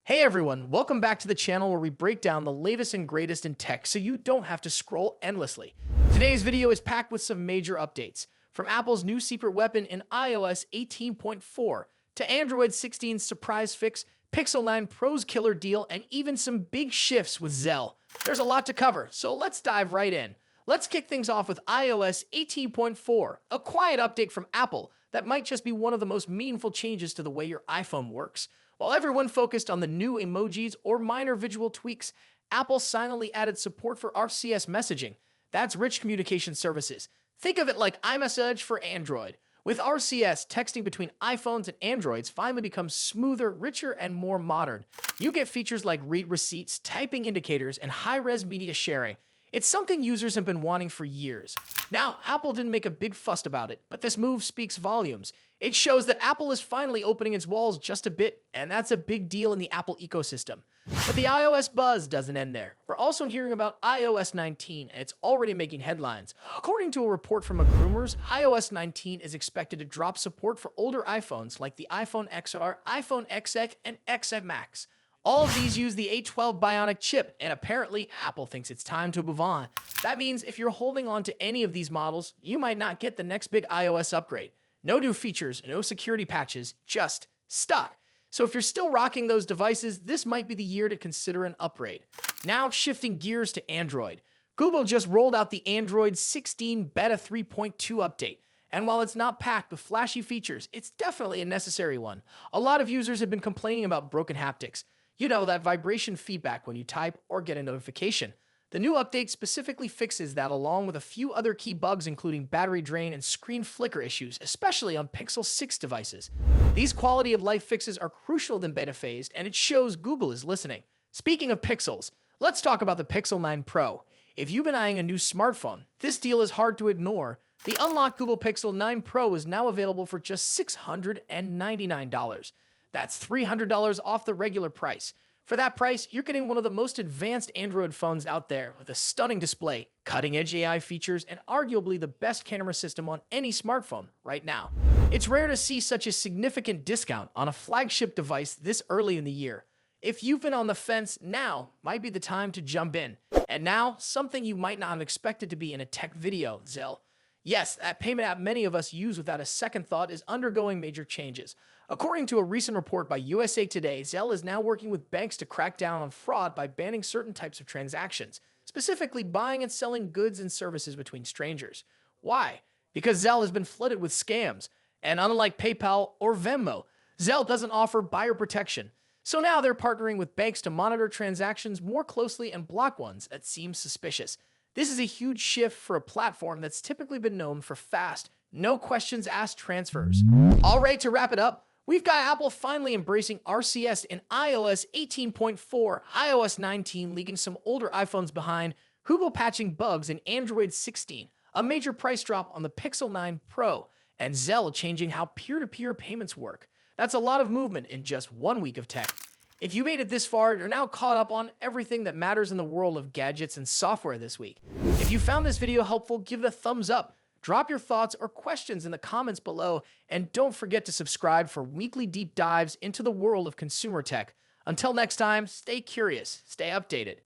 Hey everyone, welcome back to the channel where we break down the latest and greatest in tech so you don't have to scroll endlessly. Today's video is packed with some major updates, from Apple's new secret weapon in iOS 18.4 to Android 16's surprise fix, Pixel 9 Pro's killer deal, and even some big shifts with Zelle. There's a lot to cover, so let's dive right in. Let's kick things off with iOS 18.4, a quiet update from Apple that might just be one of the most meaningful changes to the way your iPhone works. While everyone focused on the new emojis or minor visual tweaks, Apple silently added support for RCS messaging. That's rich communication services. Think of it like iMessage for Android. With RCS, texting between iPhones and Androids finally becomes smoother, richer, and more modern. You get features like read receipts, typing indicators, and high-res media sharing. It's something users have been wanting for years. Now, Apple didn't make a big fuss about it, but this move speaks volumes. It shows that Apple is finally opening its walls just a bit, and that's a big deal in the Apple ecosystem. But the iOS buzz doesn't end there. We're also hearing about iOS 19, and it's already making headlines. According to a report from McRumors, iOS 19 is expected to drop support for older iPhones like the iPhone XR, iPhone XX, and XS Max. All of these use the A12 Bionic chip, and apparently Apple thinks it's time to move on. That means if you're holding on to any of these models, you might not get the next big iOS upgrade. No new features, no security patches, just stuck. So if you're still rocking those devices, this might be the year to consider an upgrade. Now shifting gears to Android. Google just rolled out the Android 16 Beta 3.2 update. And while it's not packed with flashy features, it's definitely a necessary one. A lot of users have been complaining about broken haptics. You know, that vibration feedback when you type or get a notification. The new update specifically fixes that along with a few other key bugs including battery drain and screen flicker issues, especially on Pixel 6 devices. These quality of life fixes are crucial in beta phase, and it shows Google is listening. Speaking of Pixels, let's talk about the Pixel 9 Pro. If you've been eyeing a new smartphone, this deal is hard to ignore. The unlocked Google Pixel 9 Pro is now available for just $699. That's $300 off the regular price. For that price, you're getting one of the most advanced Android phones out there with a stunning display, cutting-edge AI features, and arguably the best camera system on any smartphone right now. It's rare to see such a significant discount on a flagship device this early in the year. If you've been on the fence, now might be the time to jump in. And now, something you might not have expected to be in a tech video, Zelle. Yes, that payment app many of us use without a second thought is undergoing major changes. According to a recent report by USA Today, Zelle is now working with banks to crack down on fraud by banning certain types of transactions, specifically buying and selling goods and services between strangers. Why? Because Zelle has been flooded with scams, and unlike PayPal or Venmo, Zelle doesn't offer buyer protection. So now they're partnering with banks to monitor transactions more closely and block ones that seem suspicious. This is a huge shift for a platform that's typically been known for fast, no questions asked transfers. All right, to wrap it up, we've got Apple finally embracing RCS in iOS 18.4, iOS 19 leaving some older iPhones behind, Google patching bugs in Android 16, a major price drop on the Pixel 9 Pro, and Zelle changing how peer-to-peer payments work. That's a lot of movement in just 1 week of tech. If you made it this far, you're now caught up on everything that matters in the world of gadgets and software this week. If you found this video helpful, give it a thumbs up. Drop your thoughts or questions in the comments below, and don't forget to subscribe for weekly deep dives into the world of consumer tech. Until next time, stay curious, stay updated.